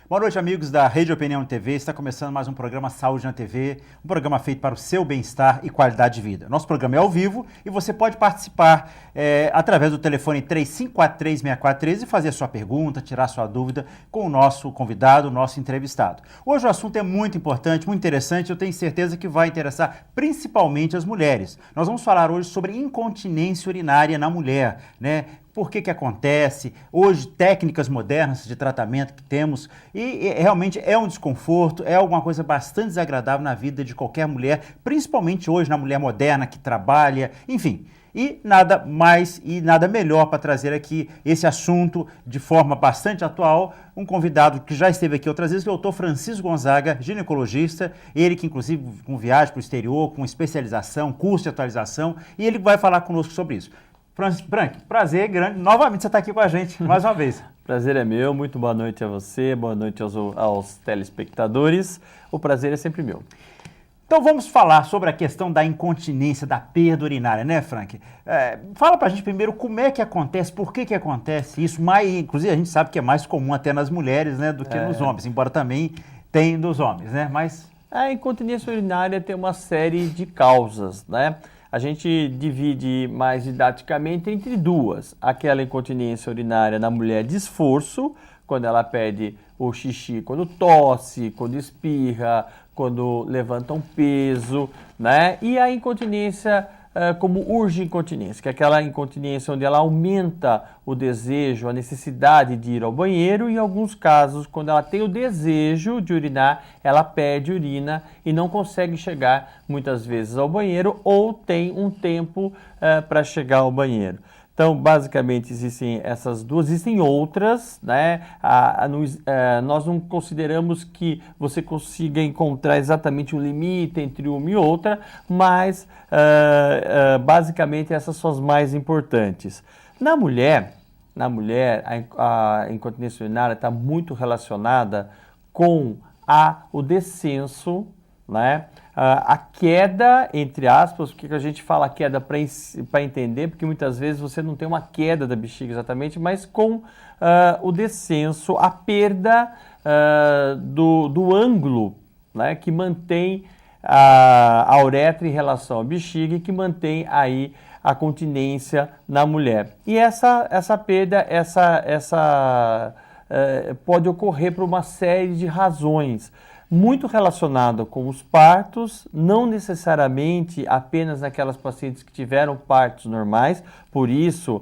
Boa noite, amigos da Rede Opinião TV. Está começando mais um programa Saúde na TV, um programa feito para o seu bem-estar e qualidade de vida. Nosso programa é ao vivo e você pode participar através do telefone 3543-6413 e fazer a sua pergunta, tirar a sua dúvida com o nosso convidado, o nosso entrevistado. Hoje o assunto é muito importante, muito interessante, eu tenho certeza que vai interessar principalmente as mulheres. Nós vamos falar hoje sobre incontinência urinária na mulher, né? Por que acontece, hoje técnicas modernas de tratamento que temos e realmente é um desconforto, é alguma coisa bastante desagradável na vida de qualquer mulher, principalmente hoje na mulher moderna que trabalha, enfim. E nada mais e nada melhor para trazer aqui esse assunto de forma bastante atual, um convidado que já esteve aqui outras vezes, que é o Dr. Francisco Gonzaga, ginecologista, ele que inclusive com viagem para o exterior, com especialização, curso de atualização, e ele vai falar conosco sobre isso. Frank, prazer grande, novamente você está aqui com a gente, mais uma vez. Prazer é meu, muito boa noite a você, boa noite aos telespectadores, o prazer é sempre meu. Então vamos falar sobre a questão da incontinência, da perda urinária, né, Frank? Fala pra gente primeiro como é que acontece, por que acontece isso, inclusive a gente sabe que é mais comum até nas mulheres, né, do que nos homens, embora também tem dos homens, né, mas... A incontinência urinária tem uma série de causas, né? A gente divide mais didaticamente entre duas. Aquela incontinência urinária na mulher de esforço, quando ela perde o xixi, quando tosse, quando espirra, quando levanta um peso, né? E a incontinência como urge-incontinência, que é aquela incontinência onde ela aumenta o desejo, a necessidade de ir ao banheiro, e em alguns casos, quando ela tem o desejo de urinar, ela perde urina e não consegue chegar muitas vezes ao banheiro ou tem um tempo para chegar ao banheiro. Então, basicamente, existem essas duas, existem outras, né? Nós não consideramos que você consiga encontrar exatamente o limite entre uma e outra, mas, basicamente, essas são as mais importantes. Na mulher, a incontinência urinária está muito relacionada com o descenso, né? A queda, entre aspas, porque a gente fala queda para entender, porque muitas vezes você não tem uma queda da bexiga exatamente, mas com o descenso, a perda do ângulo, né, que mantém a uretra em relação à bexiga e que mantém aí a continência na mulher. E essa perda, pode ocorrer por uma série de razões, muito relacionado com os partos, não necessariamente apenas naquelas pacientes que tiveram partos normais, por isso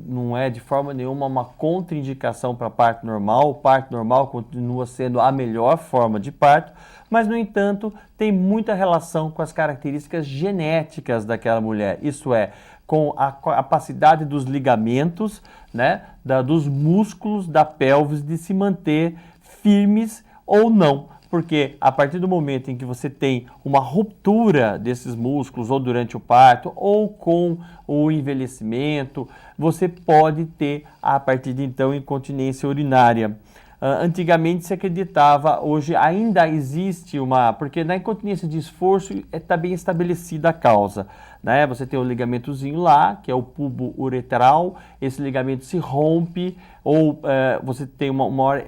não é de forma nenhuma uma contraindicação para parto normal. O parto normal continua sendo a melhor forma de parto, mas, no entanto, tem muita relação com as características genéticas daquela mulher, isso é, com a capacidade dos ligamentos, né, dos músculos da pelvis de se manter firmes ou não, porque a partir do momento em que você tem uma ruptura desses músculos, ou durante o parto, ou com o envelhecimento, você pode ter, a partir de então, incontinência urinária. Antigamente se acreditava, hoje ainda existe porque na incontinência de esforço está bem estabelecida a causa, né? Você tem o ligamentozinho lá, que é o pubo uretral, esse ligamento se rompe, ou você tem uma maior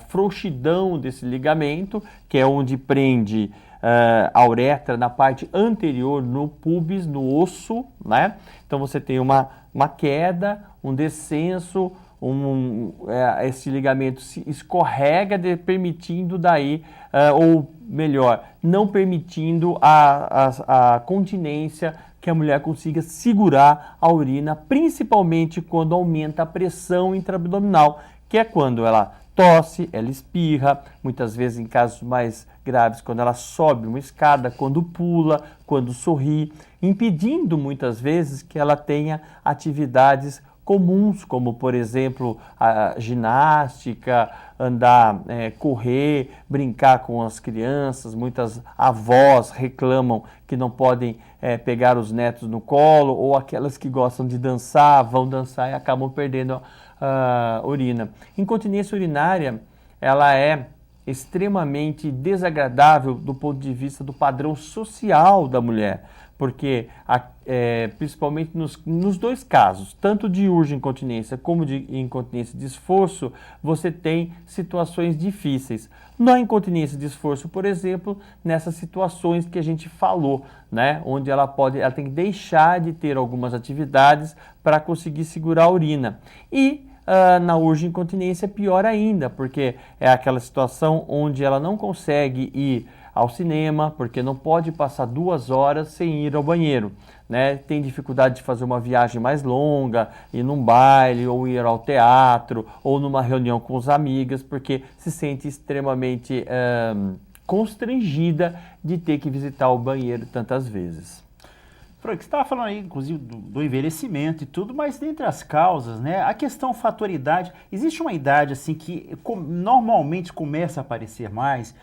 frouxidão desse ligamento, que é onde prende a uretra na parte anterior, no pubis, no osso, né? Então você tem uma queda, um descenso, esse ligamento se escorrega, permitindo daí, ou melhor, não permitindo a continência, que a mulher consiga segurar a urina, principalmente quando aumenta a pressão intraabdominal, que é quando ela tosse, ela espirra, muitas vezes em casos mais graves, quando ela sobe uma escada, quando pula, quando sorri, impedindo muitas vezes que ela tenha atividades comuns, como, por exemplo, a ginástica, andar, correr, brincar com as crianças. Muitas avós reclamam que não podem pegar os netos no colo, ou aquelas que gostam de dançar, vão dançar e acabam perdendo a urina. Incontinência urinária, ela é extremamente desagradável do ponto de vista do padrão social da mulher, porque principalmente nos dois casos, tanto de urge-incontinência como de incontinência de esforço, você tem situações difíceis. Na incontinência de esforço, por exemplo, nessas situações que a gente falou, né, onde ela tem que deixar de ter algumas atividades para conseguir segurar a urina. E na urge-incontinência, pior ainda, porque é aquela situação onde ela não consegue ir ao cinema, porque não pode passar 2 horas sem ir ao banheiro, né? Tem dificuldade de fazer uma viagem mais longa, ir num baile, ou ir ao teatro, ou numa reunião com as amigas, porque se sente extremamente constrangida de ter que visitar o banheiro tantas vezes. Frank, você estava falando aí, inclusive, do envelhecimento e tudo, mas dentre as causas, né, a questão fatoridade, existe uma idade assim que normalmente começa a aparecer mais,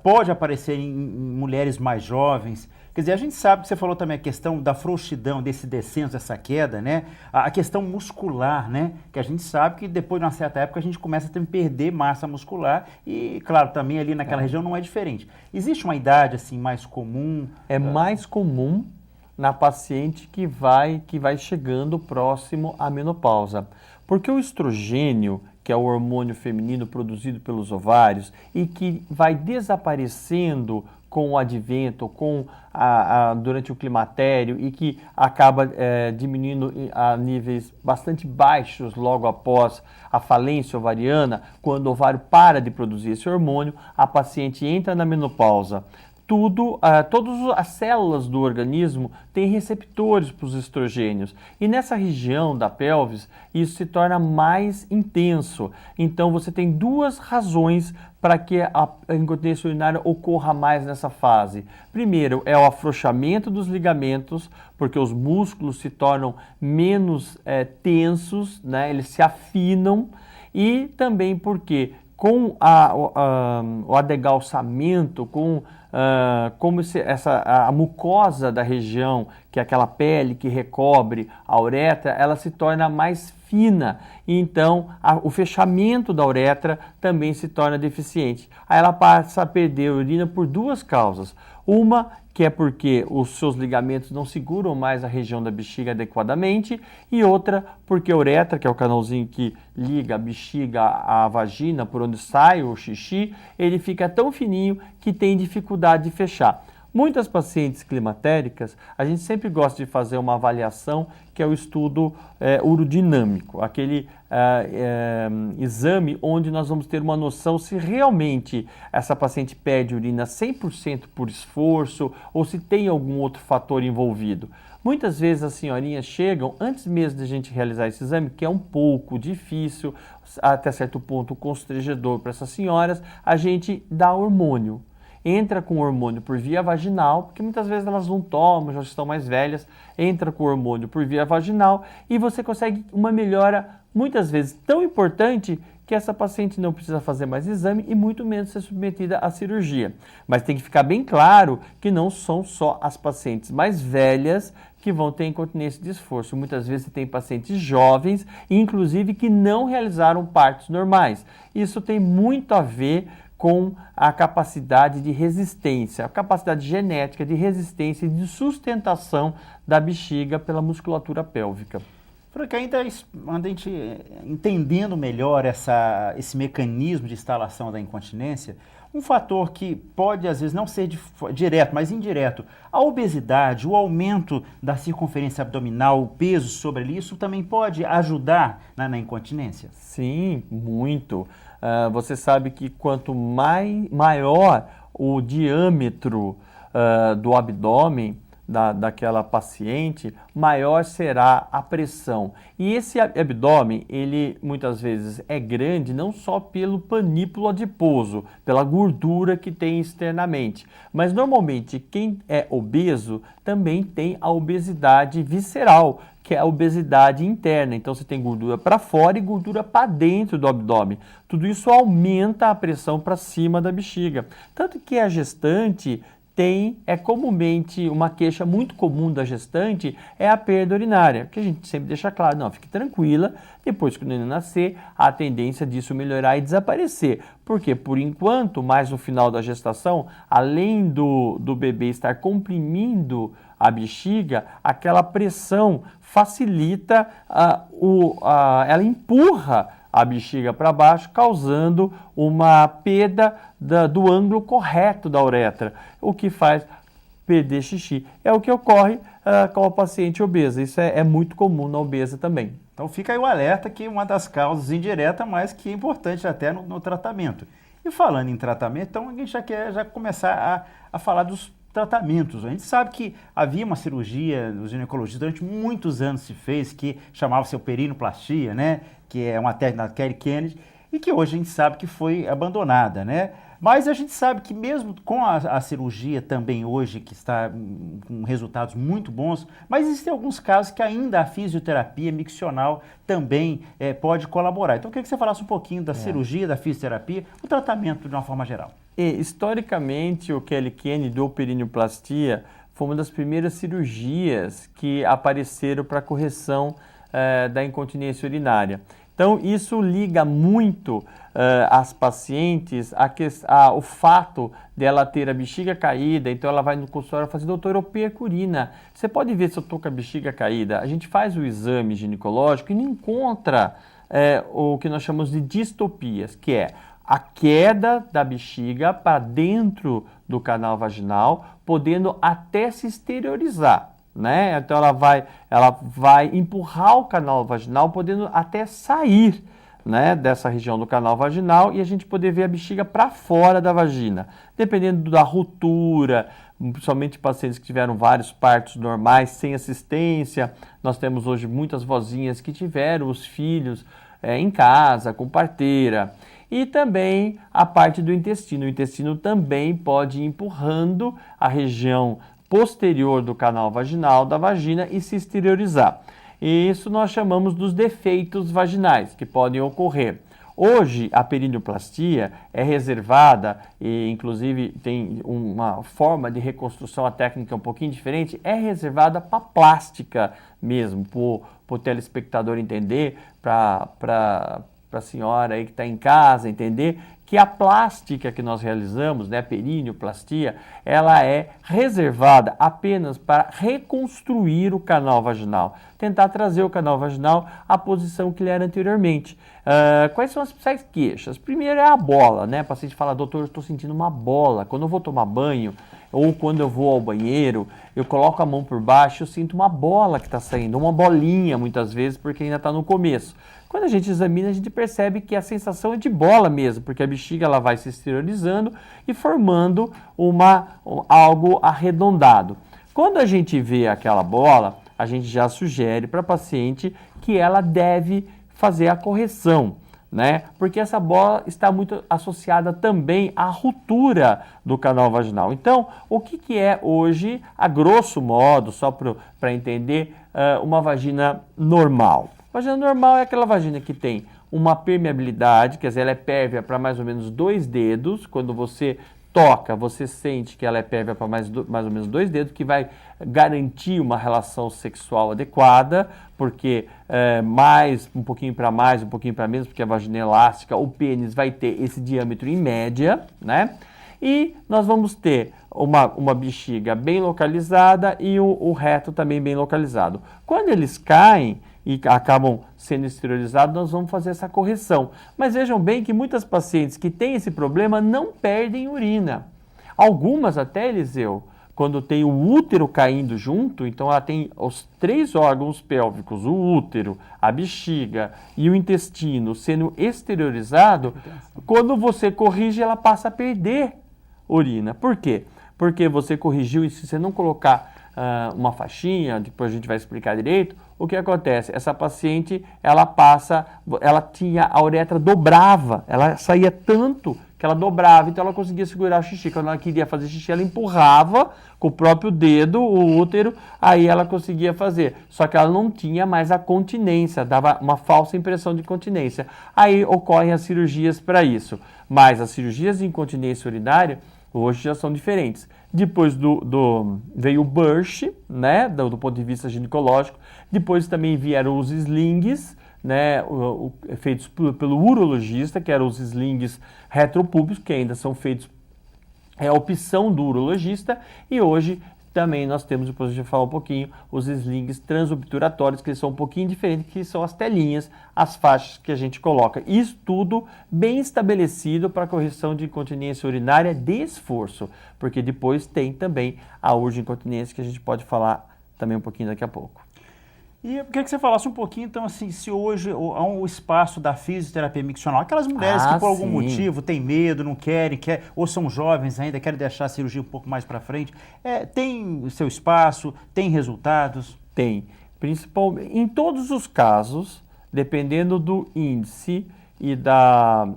pode aparecer em mulheres mais jovens. Quer dizer, a gente sabe que você falou também a questão da frouxidão, desse descenso, dessa queda, né? A questão muscular, né? Que a gente sabe que depois de uma certa época a gente começa a perder massa muscular e, claro, também ali naquela região não é diferente. Existe uma idade assim mais comum? É mais comum na paciente que vai chegando próximo à menopausa. Porque o estrogênio, que é o hormônio feminino produzido pelos ovários e que vai desaparecendo com o advento, durante o climatério e que acaba diminuindo a níveis bastante baixos logo após a falência ovariana, quando o ovário para de produzir esse hormônio, a paciente entra na menopausa. Todas as células do organismo têm receptores para os estrogênios. E nessa região da pelvis, isso se torna mais intenso. Então, você tem 2 razões para que a incontinência urinária ocorra mais nessa fase. Primeiro, é o afrouxamento dos ligamentos, porque os músculos se tornam menos tensos, né? Eles se afinam. E também porque com o adegalçamento, a mucosa da região, que é aquela pele que recobre a uretra, ela se torna mais fina, e então o fechamento da uretra também se torna deficiente. Aí ela passa a perder a urina por 2 causas. Uma, que é porque os seus ligamentos não seguram mais a região da bexiga adequadamente, e outra, porque a uretra, que é o canalzinho que liga a bexiga à vagina, por onde sai o xixi, ele fica tão fininho que tem dificuldade de fechar. Muitas pacientes climatéricas, a gente sempre gosta de fazer uma avaliação, que é o estudo urodinâmico, aquele exame onde nós vamos ter uma noção se realmente essa paciente perde urina 100% por esforço ou se tem algum outro fator envolvido. Muitas vezes as senhorinhas chegam, antes mesmo de a gente realizar esse exame, que é um pouco difícil, até certo ponto constrangedor para essas senhoras, a gente dá hormônio. Entra com hormônio por via vaginal, porque muitas vezes elas não tomam, já estão mais velhas, entra com hormônio por via vaginal e você consegue uma melhora, muitas vezes tão importante, que essa paciente não precisa fazer mais exame e muito menos ser submetida à cirurgia. Mas tem que ficar bem claro que não são só as pacientes mais velhas que vão ter incontinência de esforço. Muitas vezes você tem pacientes jovens, inclusive que não realizaram partos normais. Isso tem muito a ver com a capacidade de resistência, a capacidade genética de resistência e de sustentação da bexiga pela musculatura pélvica. Frank, ainda a gente entendendo melhor esse mecanismo de instalação da incontinência, um fator que pode às vezes não ser direto, mas indireto, a obesidade, o aumento da circunferência abdominal, o peso sobre ele, isso também pode ajudar na incontinência? Sim, muito. Você sabe que quanto maior o diâmetro do abdômen daquela paciente, maior será a pressão. E esse abdômen, ele muitas vezes é grande não só pelo panículo adiposo, pela gordura que tem externamente, mas normalmente quem é obeso também tem a obesidade visceral, que é a obesidade interna. Então você tem gordura para fora e gordura para dentro do abdômen. Tudo isso aumenta a pressão para cima da bexiga. Tanto que a gestante é comumente uma queixa muito comum da gestante, é a perda urinária, que a gente sempre deixa claro, não, fique tranquila, depois que o neném nascer, a tendência disso melhorar e desaparecer. Porque, por enquanto, mais no final da gestação, além do bebê estar comprimindo a bexiga, aquela pressão facilita, ela empurra a bexiga para baixo, causando uma perda do ângulo correto da uretra, o que faz perder xixi. É o que ocorre com a paciente obesa. Isso é muito comum na obesa também. Então fica aí o alerta que uma das causas indireta, mas que é importante até no tratamento. E falando em tratamento, então a gente já quer começar a falar dos tratamentos. A gente sabe que havia uma cirurgia nos ginecologistas durante muitos anos se fez, que chamava-se perinoplastia, né? Que é uma técnica da Kelly Kennedy, e que hoje a gente sabe que foi abandonada, né? Mas a gente sabe que mesmo com a cirurgia também hoje, que está com resultados muito bons, mas existem alguns casos que ainda a fisioterapia miccional também pode colaborar. Então eu queria que você falasse um pouquinho da cirurgia, da fisioterapia, o tratamento de uma forma geral. Historicamente, o Kelly Kennedy ou perinoplastia foi uma das primeiras cirurgias que apareceram para correção da incontinência urinária. Então, isso liga muito as pacientes ao fato dela ter a bexiga caída. Então, ela vai no consultório e fala assim, doutor, eu perco urina. Você pode ver se eu estou com a bexiga caída? A gente faz o exame ginecológico e não encontra o que nós chamamos de distopias, que é a queda da bexiga para dentro do canal vaginal, podendo até se exteriorizar, né? Então ela vai empurrar o canal vaginal, podendo até sair, né, dessa região do canal vaginal e a gente poder ver a bexiga para fora da vagina. Dependendo da ruptura, principalmente pacientes que tiveram vários partos normais sem assistência, nós temos hoje muitas vozinhas que tiveram os filhos em casa, com parteira. E também a parte do intestino. O intestino também pode ir empurrando a região posterior do canal vaginal da vagina e se exteriorizar. E isso nós chamamos dos defeitos vaginais, que podem ocorrer. Hoje, a perinoplastia é reservada, e inclusive tem uma forma de reconstrução, a técnica é um pouquinho diferente, é reservada para plástica mesmo, para o telespectador entender, para a senhora aí que está em casa entender que a plástica que nós realizamos, né, a perinoplastia, ela é reservada apenas para reconstruir o canal vaginal, tentar trazer o canal vaginal à posição que ele era anteriormente. Quais são as principais queixas? Primeiro é a bola, né? O paciente fala, doutor, eu estou sentindo uma bola. Quando eu vou tomar banho ou quando eu vou ao banheiro, eu coloco a mão por baixo, eu sinto uma bola que está saindo, uma bolinha muitas vezes, porque ainda está no começo. Quando a gente examina, a gente percebe que a sensação é de bola mesmo, porque a bexiga ela vai se exteriorizando e formando algo arredondado. Quando a gente vê aquela bola, a gente já sugere para a paciente que ela deve fazer a correção, né? Porque essa bola está muito associada também à ruptura do canal vaginal. Então, o que é hoje, a grosso modo, só para entender, uma vagina normal? Vagina normal é aquela vagina que tem uma permeabilidade, quer dizer, ela é pérvia para mais ou menos 2 dedos. Quando você toca, você sente que ela é pérvia para mais ou menos 2 dedos, que vai garantir uma relação sexual adequada, porque um pouquinho para mais, um pouquinho para menos, porque a vagina é elástica, o pênis vai ter esse diâmetro em média, né? E nós vamos ter uma bexiga bem localizada e o reto também bem localizado. Quando eles caem e acabam sendo exteriorizados, nós vamos fazer essa correção. Mas vejam bem que muitas pacientes que têm esse problema não perdem urina. Algumas até, Eliseu, quando tem o útero caindo junto, então ela tem os 3 órgãos pélvicos, o útero, a bexiga e o intestino sendo exteriorizado, quando você corrige, ela passa a perder urina. Por quê? Porque você corrigiu e se você não colocar uma faixinha, depois a gente vai explicar direito, o que acontece? Essa paciente, ela tinha a uretra dobrava, ela saía tanto que ela dobrava, então ela conseguia segurar o xixi. Quando ela queria fazer xixi, ela empurrava com o próprio dedo, o útero, aí ela conseguia fazer. Só que ela não tinha mais a continência, dava uma falsa impressão de continência. Aí ocorrem as cirurgias para isso. Mas as cirurgias de incontinência urinária, Hoje já são diferentes. Depois veio o Burch, né, do ponto de vista ginecológico. Depois também vieram os slings, né, feitos pelo urologista, que eram os slings retropúbicos, que ainda são feitos, é a opção do urologista. E hoje também nós temos, depois a gente vai falar um pouquinho, os slings transobturatórios, que eles são um pouquinho diferentes, que são as telinhas, as faixas que a gente coloca. Isso tudo bem estabelecido para correção de incontinência urinária de esforço, porque depois tem também a urge-incontinência, que a gente pode falar também um pouquinho daqui a pouco. E eu queria que você falasse um pouquinho, então, assim, se hoje há um espaço da fisioterapia miccional, aquelas mulheres que por algum motivo têm medo, não querem, ou são jovens ainda, querem deixar a cirurgia um pouco mais para frente, tem o seu espaço, tem resultados? Tem. Principalmente, em todos os casos, dependendo do índice e da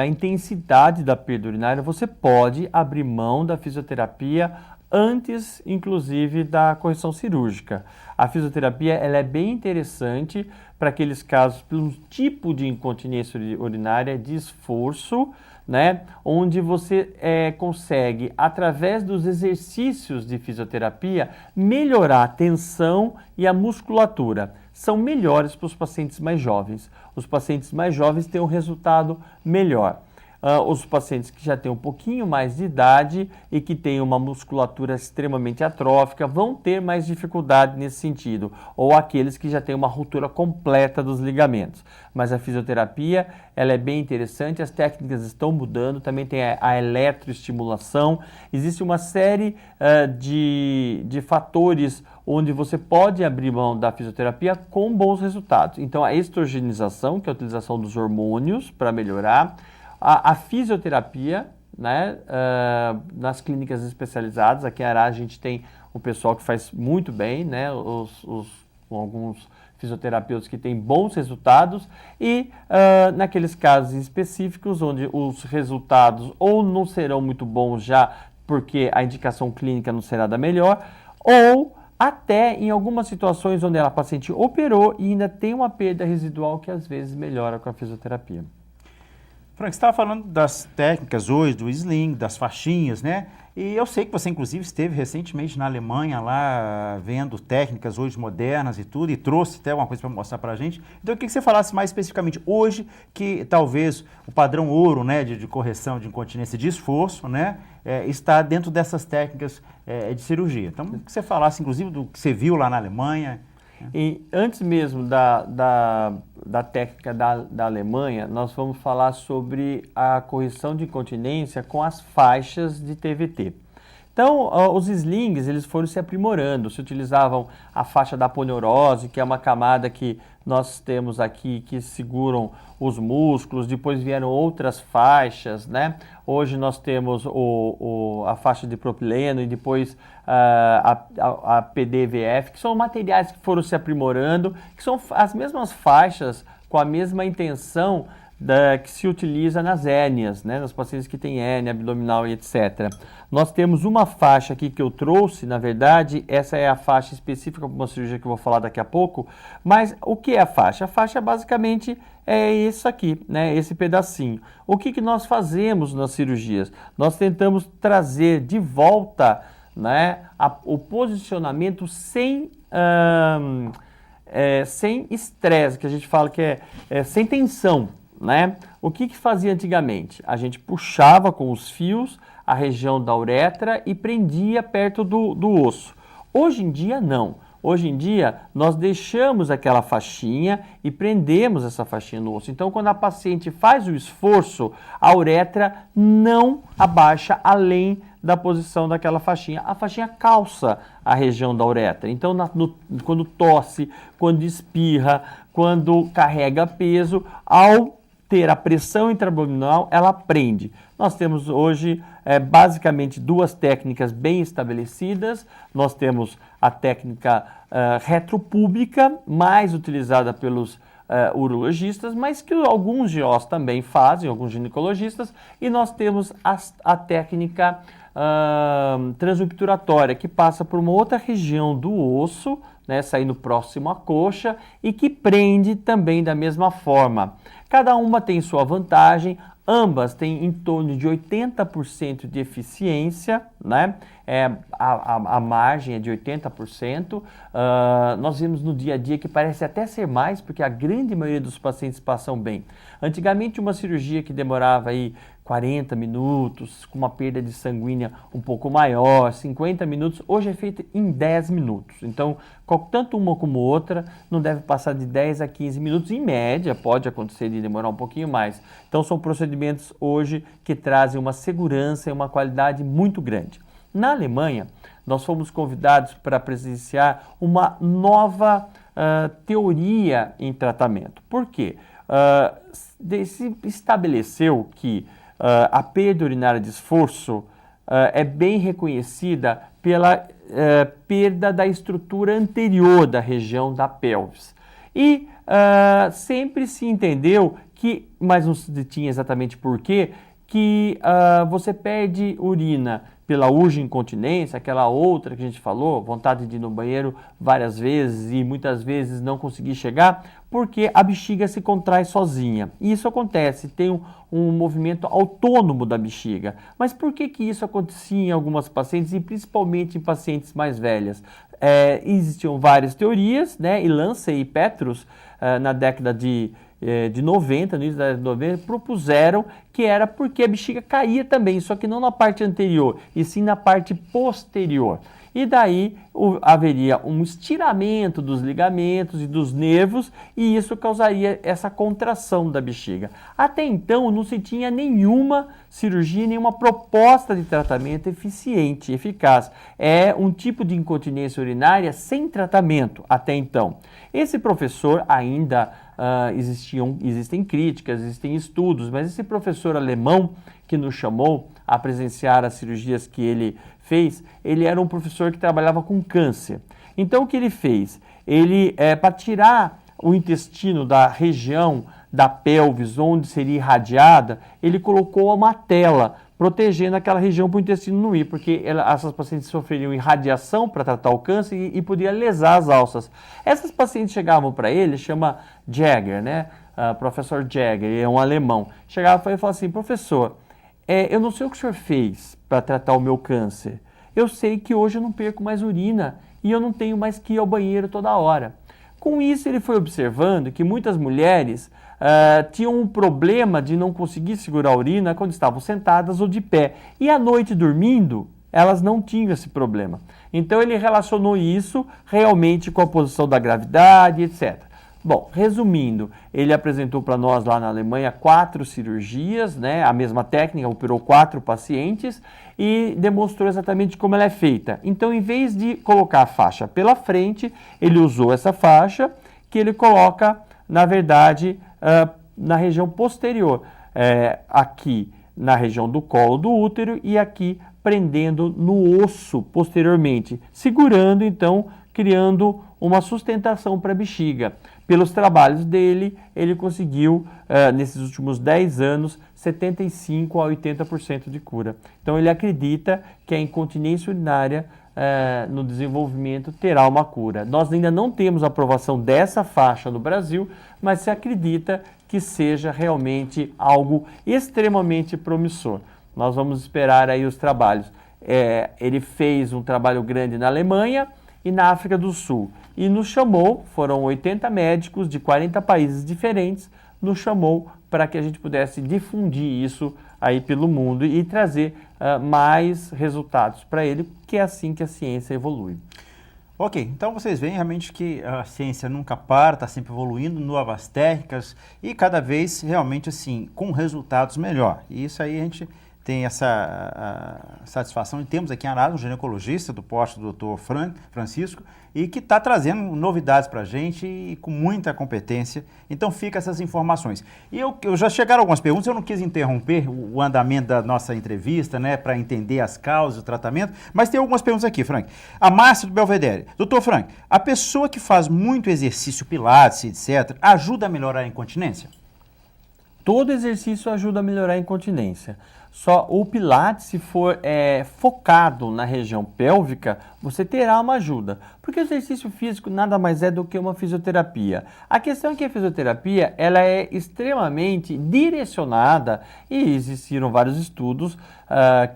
intensidade da perda urinária, você pode abrir mão da fisioterapia antes, inclusive, da correção cirúrgica. A fisioterapia ela é bem interessante para aqueles casos, pelo tipo de incontinência urinária de esforço, né, onde você consegue, através dos exercícios de fisioterapia, melhorar a tensão e a musculatura. São melhores para os pacientes mais jovens. Os pacientes mais jovens têm um resultado melhor. Os pacientes que já têm um pouquinho mais de idade e que têm uma musculatura extremamente atrófica vão ter mais dificuldade nesse sentido, ou aqueles que já têm uma ruptura completa dos ligamentos. Mas a fisioterapia ela é bem interessante, as técnicas estão mudando, também tem a eletroestimulação, existe uma série de fatores onde você pode abrir mão da fisioterapia com bons resultados. Então a estrogenização, que é a utilização dos hormônios para melhorar, a fisioterapia, né, nas clínicas especializadas, aqui em Ará a gente tem o pessoal que faz muito bem, né, alguns fisioterapeutas que têm bons resultados e naqueles casos específicos onde os resultados ou não serão muito bons já porque a indicação clínica não será da melhor, ou até em algumas situações onde a paciente operou e ainda tem uma perda residual que às vezes melhora com a fisioterapia. Frank, você estava falando das técnicas hoje, do sling, das faixinhas, né? E eu sei que você, inclusive, esteve recentemente na Alemanha lá, vendo técnicas hoje modernas e tudo, e trouxe até uma coisa para mostrar para a gente. Então, eu queria que você falasse mais especificamente hoje, que talvez o padrão ouro, né, de correção de incontinência de esforço, né, está dentro dessas técnicas de cirurgia. Então, que você falasse, inclusive, do que você viu lá na Alemanha. E antes mesmo da técnica da Alemanha, nós vamos falar sobre a correção de incontinência com as faixas de TVT. Então, os slings eles foram se aprimorando, se utilizavam a faixa da aponeurose, que é uma camada que nós temos aqui que seguram os músculos, depois vieram outras faixas, né? Hoje nós temos a faixa de propileno e depois a PDVF, que são materiais que foram se aprimorando, que são as mesmas faixas com a mesma intenção que se utiliza nas hérnias, né, nos pacientes que têm hérnia abdominal e etc. Nós temos uma faixa aqui que eu trouxe, na verdade, essa é a faixa específica para uma cirurgia que eu vou falar daqui a pouco, mas o que é a faixa? A faixa basicamente é isso aqui, né, esse pedacinho. O que nós fazemos nas cirurgias? Nós tentamos trazer de volta, né, o posicionamento sem estresse, que a gente fala que é sem tensão. Né? O que fazia antigamente? A gente puxava com os fios a região da uretra e prendia perto do osso. Hoje em dia, não. Hoje em dia, nós deixamos aquela faixinha e prendemos essa faixinha no osso. Então, quando a paciente faz o esforço, a uretra não abaixa além da posição daquela faixinha. A faixinha calça a região da uretra. Então, quando tosse, quando espirra, quando carrega peso, ao ter a pressão intraabdominal, ela prende. Nós temos hoje basicamente duas técnicas bem estabelecidas. Nós temos a técnica retropúbica, mais utilizada pelos urologistas, mas que alguns GOs também fazem, alguns ginecologistas, e nós temos a técnica transobturatória, que passa por uma outra região do osso, né, saindo próximo à coxa, e que prende também da mesma forma. Cada uma tem sua vantagem. Ambas têm em torno de 80% de eficiência, né? A margem é de 80%. Nós vimos no dia a dia que parece até ser mais, porque a grande maioria dos pacientes passam bem. Antigamente, uma cirurgia que demorava aí 40 minutos, com uma perda de sanguínea um pouco maior, 50 minutos, hoje é feita em 10 minutos. Então, tanto uma como outra não deve passar de 10 a 15 minutos, em média, pode acontecer de demorar um pouquinho mais. Então, são procedimentos hoje que trazem uma segurança e uma qualidade muito grande. Na Alemanha, nós fomos convidados para presenciar uma nova teoria em tratamento. Por quê? Se estabeleceu que a perda urinária de esforço é bem reconhecida pela perda da estrutura anterior da região da pelvis. E sempre se entendeu que, mas não se tinha exatamente por quê, que você perde urina pela urge-incontinência, aquela outra que a gente falou, vontade de ir no banheiro várias vezes e muitas vezes não conseguir chegar, porque a bexiga se contrai sozinha. E isso acontece, tem um movimento autônomo da bexiga. Mas por que isso acontecia em algumas pacientes e principalmente em pacientes mais velhas? Existiam várias teorias, né? E Lancey e Petrus, na década de 90, no início da década de 90, propuseram que era porque a bexiga caía também, só que não na parte anterior, e sim na parte posterior. E daí haveria um estiramento dos ligamentos e dos nervos, e isso causaria essa contração da bexiga. Até então não se tinha nenhuma cirurgia, nenhuma proposta de tratamento eficiente, eficaz. É um tipo de incontinência urinária sem tratamento até então. Esse professor ainda existem críticas, existem estudos, mas esse professor alemão que nos chamou a presenciar as cirurgias que ele fez, ele era um professor que trabalhava com câncer. Então o que ele fez? Ele, para tirar o intestino da região da pelvis onde seria irradiada, ele colocou uma tela protegendo aquela região para o intestino não ir, porque essas pacientes sofreriam irradiação para tratar o câncer e poderia lesar as alças. Essas pacientes chegavam para ele, chama Jäger, né? Professor Jäger, ele é um alemão. Chegava para ele e falava assim: professor, eu não sei o que o senhor fez para tratar o meu câncer. Eu sei que hoje eu não perco mais urina e eu não tenho mais que ir ao banheiro toda hora. Com isso, ele foi observando que muitas mulheres tinham um problema de não conseguir segurar a urina quando estavam sentadas ou de pé. E à noite dormindo, elas não tinham esse problema. Então ele relacionou isso realmente com a posição da gravidade, etc. Bom, resumindo, ele apresentou para nós lá na Alemanha 4 cirurgias, né? A mesma técnica, operou 4 pacientes e demonstrou exatamente como ela é feita. Então, em vez de colocar a faixa pela frente, ele usou essa faixa que ele coloca, na verdade, na região posterior, aqui na região do colo do útero e aqui prendendo no osso posteriormente, segurando, então, criando uma sustentação para a bexiga. Pelos trabalhos dele, ele conseguiu, nesses últimos 10 anos, 75% a 80% de cura. Então, ele acredita que a incontinência urinária no desenvolvimento terá uma cura. Nós ainda não temos aprovação dessa faixa no Brasil, mas se acredita que seja realmente algo extremamente promissor. Nós vamos esperar aí os trabalhos. Ele fez um trabalho grande na Alemanha e na África do Sul. E nos chamou, foram 80 médicos de 40 países diferentes, nos chamou para que a gente pudesse difundir isso aí pelo mundo e trazer mais resultados para ele, que é assim que a ciência evolui. Ok, então vocês veem realmente que a ciência nunca para, está sempre evoluindo, novas técnicas e cada vez realmente assim, com resultados melhor. E isso aí a gente tem essa satisfação. E temos aqui em Araras um ginecologista do posto do Dr. Francisco e que está trazendo novidades para a gente e com muita competência. Então fica essas informações. E eu já chegaram algumas perguntas, eu não quis interromper o andamento da nossa entrevista, né, para entender as causas, o tratamento, mas tem algumas perguntas aqui, Frank. A Márcia do Belvedere. Doutor Frank, a pessoa que faz muito exercício pilates, etc., ajuda a melhorar a incontinência? todo exercício ajuda a melhorar a incontinência. Só o Pilates, se for focado na região pélvica, você terá uma ajuda. Porque o exercício físico nada mais é do que uma fisioterapia. A questão é que a fisioterapia ela é extremamente direcionada e existiram vários estudos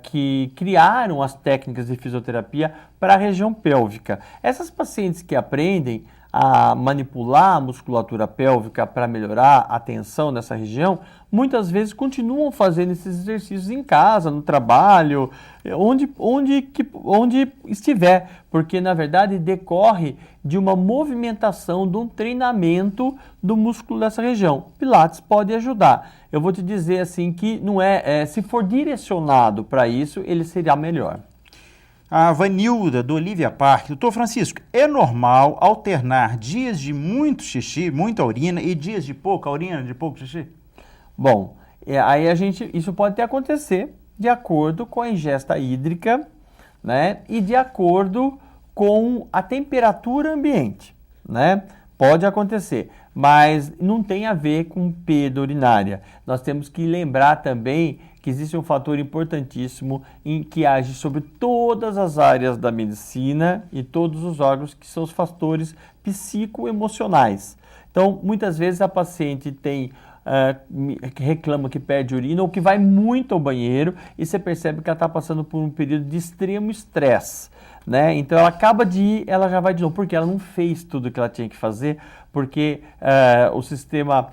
que criaram as técnicas de fisioterapia para a região pélvica. Essas pacientes que aprendem a manipular a musculatura pélvica para melhorar a tensão nessa região, muitas vezes continuam fazendo esses exercícios em casa, no trabalho, onde estiver, porque na verdade decorre de uma movimentação, de um treinamento do músculo dessa região. Pilates pode ajudar. Eu vou te dizer assim que não se for direcionado para isso, ele seria melhor. A Vanilda, do Olivia Park. Doutor Francisco, é normal alternar dias de muito xixi, muita urina, e dias de pouca urina, de pouco xixi? Bom, aí isso pode até acontecer de acordo com a ingesta hídrica, né? E de acordo com a temperatura ambiente, né? Pode acontecer, mas não tem a ver com perda urinária. Nós temos que lembrar também que existe um fator importantíssimo que age sobre todas as áreas da medicina e todos os órgãos, que são os fatores psicoemocionais. Então, muitas vezes a paciente que reclama que perde urina ou que vai muito ao banheiro e você percebe que ela está passando por um período de extremo estresse, né? Então ela acaba de ir, ela já vai de novo, porque ela não fez tudo o que ela tinha que fazer, porque o sistema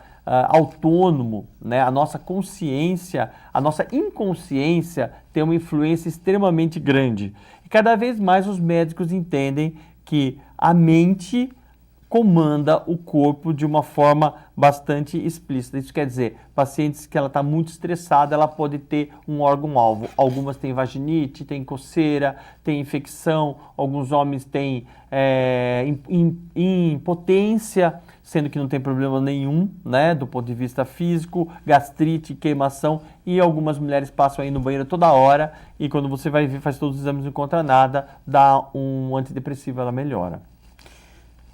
autônomo, né? A nossa consciência, a nossa inconsciência tem uma influência extremamente grande. E cada vez mais os médicos entendem que a mente comanda o corpo de uma forma bastante explícita. Isso quer dizer, pacientes que ela está muito estressada, ela pode ter um órgão-alvo. Algumas têm vaginite, têm coceira, têm infecção, alguns homens têm impotência, sendo que não tem problema nenhum, né, do ponto de vista físico, gastrite, queimação, e algumas mulheres passam aí no banheiro toda hora, e quando você vai ver, faz todos os exames e não encontra nada, dá um antidepressivo, ela melhora.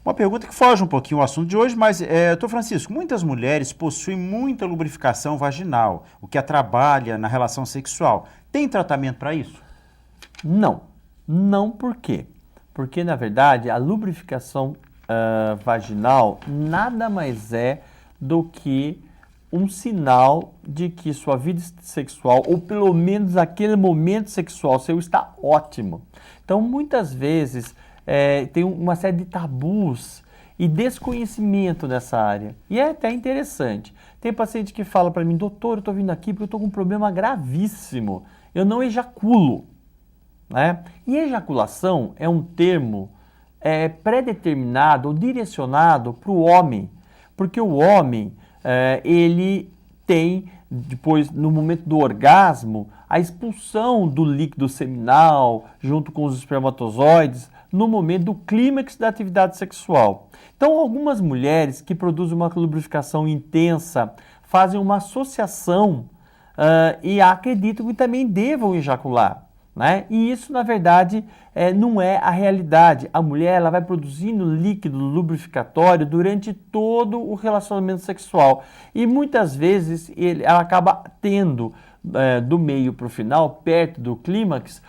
Uma pergunta que foge um pouquinho ao assunto de hoje, mas, doutor Francisco, muitas mulheres possuem muita lubrificação vaginal, o que atrapalha na relação sexual. Tem tratamento para isso? Não. Não por quê? Porque, na verdade, a lubrificação vaginal nada mais é do que um sinal de que sua vida sexual, ou pelo menos aquele momento sexual seu, está ótimo. Então, muitas vezes, tem uma série de tabus e desconhecimento nessa área. E é até interessante. Tem paciente que fala para mim, doutor, eu estou vindo aqui porque eu estou com um problema gravíssimo. Eu não ejaculo. Né? E ejaculação é um termo pré-determinado ou direcionado para o homem. Porque o homem, ele tem, depois, no momento do orgasmo, a expulsão do líquido seminal junto com os espermatozoides no momento do clímax da atividade sexual. Então, algumas mulheres que produzem uma lubrificação intensa fazem uma associação e acreditam que também devam ejacular. Né? E isso, na verdade, não é a realidade. A mulher ela vai produzindo líquido lubrificatório durante todo o relacionamento sexual. E muitas vezes ela acaba tendo, do meio para o final, perto do clímax,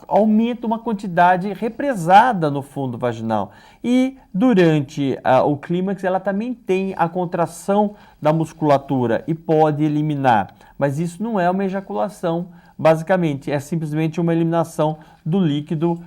aumenta uma quantidade represada no fundo vaginal. E durante o clímax ela também tem a contração da musculatura e pode eliminar. Mas isso não é uma ejaculação, basicamente, é simplesmente uma eliminação do líquido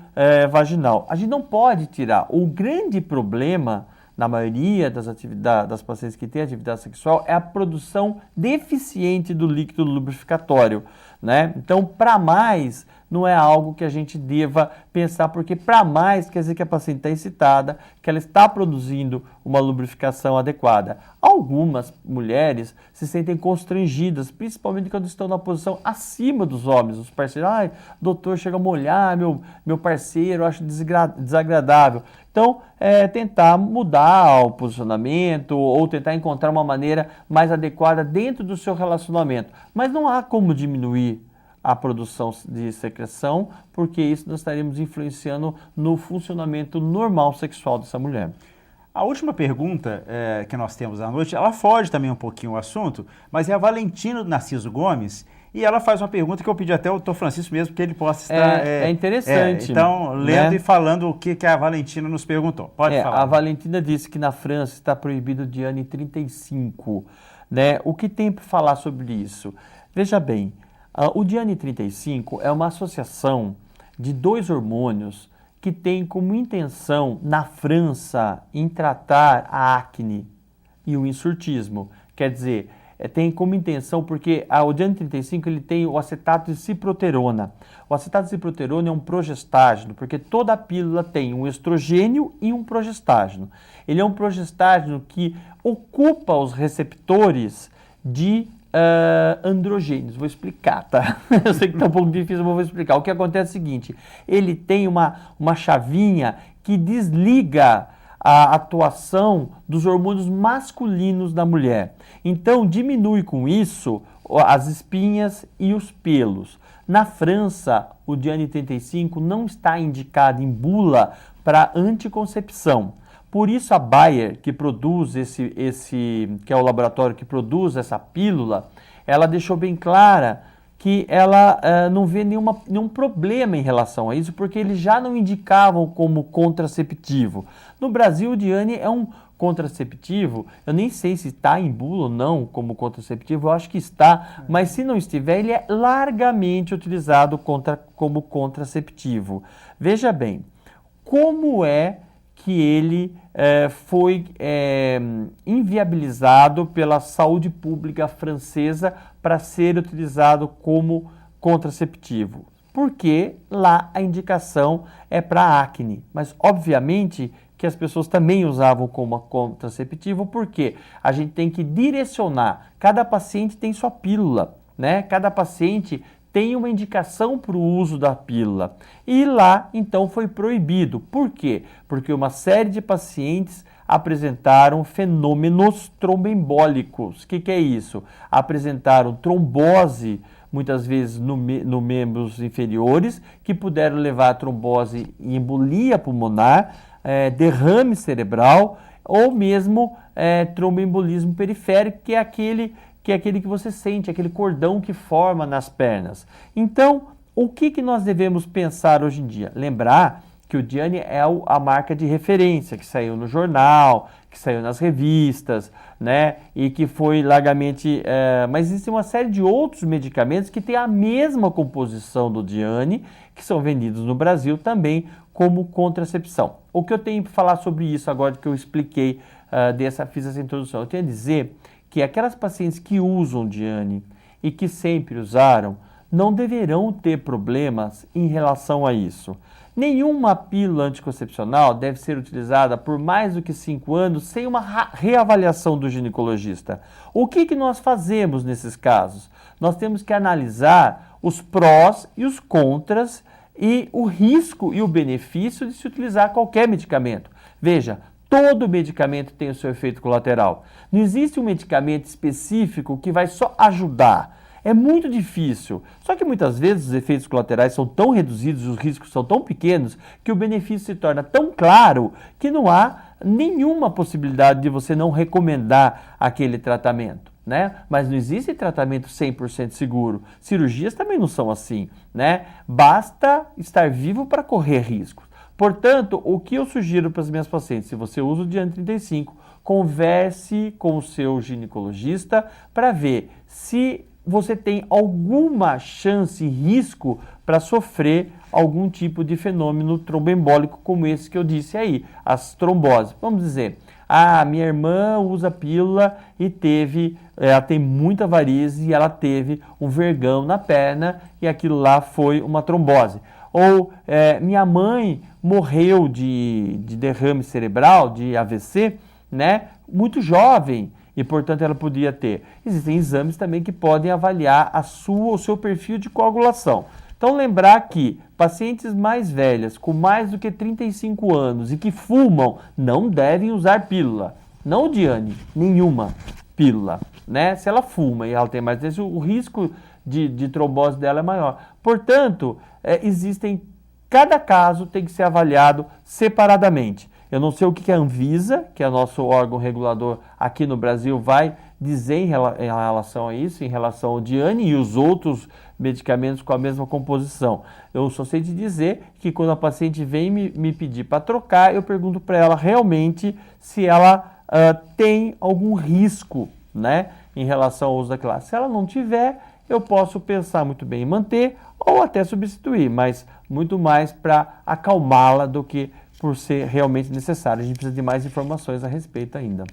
vaginal. A gente não pode tirar. O grande problema, na maioria das pacientes que têm atividade sexual, é a produção deficiente do líquido lubrificatório. Né? Então, para mais, não é algo que a gente deva pensar, porque para mais quer dizer que a paciente está excitada, que ela está produzindo uma lubrificação adequada. Algumas mulheres se sentem constrangidas, principalmente quando estão na posição acima dos homens. Os parceiros, doutor, chega a molhar meu parceiro, eu acho desagradável. Então, tentar mudar o posicionamento ou tentar encontrar uma maneira mais adequada dentro do seu relacionamento. Mas não há como diminuir a produção de secreção, porque isso nós estaremos influenciando no funcionamento normal sexual dessa mulher. A última pergunta que nós temos à noite, ela foge também um pouquinho o assunto, mas é a Valentina do Narciso Gomes, e ela faz uma pergunta que eu pedi até ao Dr. Francisco mesmo, que ele possa estar... É interessante. Então, lendo, né? e falando o que a Valentina nos perguntou. Pode falar. A Valentina disse que na França está proibido o Diane 35. Né? O que tem para falar sobre isso? Veja bem, o Diane 35 é uma associação de 2 hormônios que tem como intenção, na França, em tratar a acne e o insurtismo. Quer dizer, tem como intenção, porque o Diane 35 ele tem o acetato de ciproterona. O acetato de ciproterona é um progestágeno, porque toda a pílula tem um estrogênio e um progestágeno. Ele é um progestágeno que ocupa os receptores de androgênios. Vou explicar, tá? Eu sei que está um pouco difícil, mas vou explicar. O que acontece é o seguinte, ele tem uma chavinha que desliga a atuação dos hormônios masculinos da mulher. Então, diminui com isso as espinhas e os pelos. Na França, o Diane 35 não está indicado em bula para anticoncepção. Por isso a Bayer, que produz que é o laboratório que produz essa pílula, ela deixou bem clara que ela não vê nenhum problema em relação a isso, porque eles já não indicavam como contraceptivo. No Brasil, o Diane é um contraceptivo, eu nem sei se está em bula ou não como contraceptivo, eu acho que está, mas se não estiver, ele é largamente utilizado como contraceptivo. Veja bem, como é que ele foi inviabilizado pela saúde pública francesa para ser utilizado como contraceptivo? Porque lá a indicação é para acne, mas obviamente que as pessoas também usavam como contraceptivo, porque a gente tem que direcionar, cada paciente tem sua pílula, né? Cada paciente tem uma indicação para o uso da pílula. E lá, então, foi proibido. Por quê? Porque uma série de pacientes apresentaram fenômenos tromboembólicos. O que é isso? Apresentaram trombose, muitas vezes nos membros inferiores, que puderam levar a trombose e embolia pulmonar, derrame cerebral, ou mesmo tromboembolismo periférico, que é aquele que você sente, aquele cordão que forma nas pernas. Então, o que nós devemos pensar hoje em dia? Lembrar que o Diane é a marca de referência, que saiu no jornal, que saiu nas revistas, né? E que foi largamente... mas existe uma série de outros medicamentos que têm a mesma composição do Diane, que são vendidos no Brasil também como contracepção. O que eu tenho para falar sobre isso agora que eu expliquei, fiz essa introdução? Eu tenho a dizer que aquelas pacientes que usam Diane e que sempre usaram, não deverão ter problemas em relação a isso. Nenhuma pílula anticoncepcional deve ser utilizada por mais do que 5 anos sem uma reavaliação do ginecologista. O que nós fazemos nesses casos? Nós temos que analisar os prós e os contras e o risco e o benefício de se utilizar qualquer medicamento. Veja, todo medicamento tem o seu efeito colateral. Não existe um medicamento específico que vai só ajudar. É muito difícil. Só que muitas vezes os efeitos colaterais são tão reduzidos, os riscos são tão pequenos, que o benefício se torna tão claro que não há nenhuma possibilidade de você não recomendar aquele tratamento, né? Mas não existe tratamento 100% seguro. Cirurgias também não são assim, né? Basta estar vivo para correr riscos. Portanto, o que eu sugiro para as minhas pacientes, se você usa o Diane 35, converse com o seu ginecologista para ver se você tem alguma chance e risco para sofrer algum tipo de fenômeno tromboembólico como esse que eu disse aí, as tromboses. Vamos dizer, minha irmã usa pílula e ela tem muita varize e ela teve um vergão na perna e aquilo lá foi uma trombose. Ou minha mãe morreu de derrame cerebral, de AVC, né, muito jovem, e portanto ela podia ter. Existem exames também que podem avaliar o seu perfil de coagulação. Então lembrar que pacientes mais velhas, com mais do que 35 anos e que fumam, não devem usar pílula. Não Diane, nenhuma pílula, né? Se ela fuma e ela tem mais vezes, o risco de trombose dela é maior. Portanto, cada caso tem que ser avaliado separadamente. Eu não sei o que a Anvisa, que é nosso órgão regulador aqui no Brasil, vai dizer em relação a isso, em relação ao Diane e os outros medicamentos com a mesma composição. Eu só sei te dizer que quando a paciente vem me pedir para trocar, eu pergunto para ela realmente se ela tem algum risco, né, em relação ao uso daquela. Se ela não tiver, eu posso pensar muito bem em manter ou até substituir, mas muito mais para acalmá-la do que por ser realmente necessário. A gente precisa de mais informações a respeito ainda.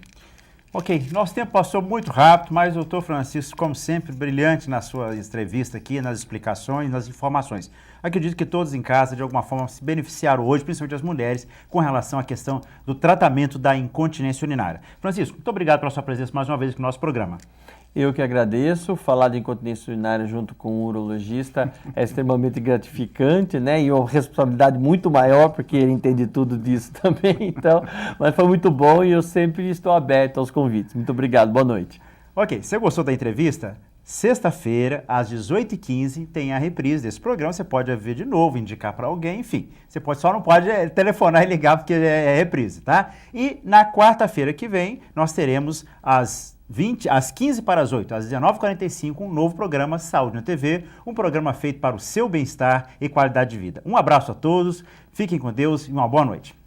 Ok, nosso tempo passou muito rápido, mas o doutor Francisco, como sempre, brilhante na sua entrevista aqui, nas explicações, nas informações. Acredito que todos em casa, de alguma forma, se beneficiaram hoje, principalmente as mulheres, com relação à questão do tratamento da incontinência urinária. Francisco, muito obrigado pela sua presença mais uma vez aqui no nosso programa. Eu que agradeço. Falar de incontinência urinária junto com um urologista é extremamente gratificante, né? E uma responsabilidade muito maior, porque ele entende tudo disso também. Então, mas foi muito bom e eu sempre estou aberto aos convites. Muito obrigado. Boa noite. Ok, você gostou da entrevista? Sexta-feira, às 18h15, tem a reprise desse programa. Você pode ver de novo, indicar para alguém, enfim. Você só não pode telefonar e ligar porque é reprise, tá? E na quarta-feira que vem, nós teremos às 15 para as 8, às 19h45, um novo programa Saúde na TV, um programa feito para o seu bem-estar e qualidade de vida. Um abraço a todos, fiquem com Deus e uma boa noite.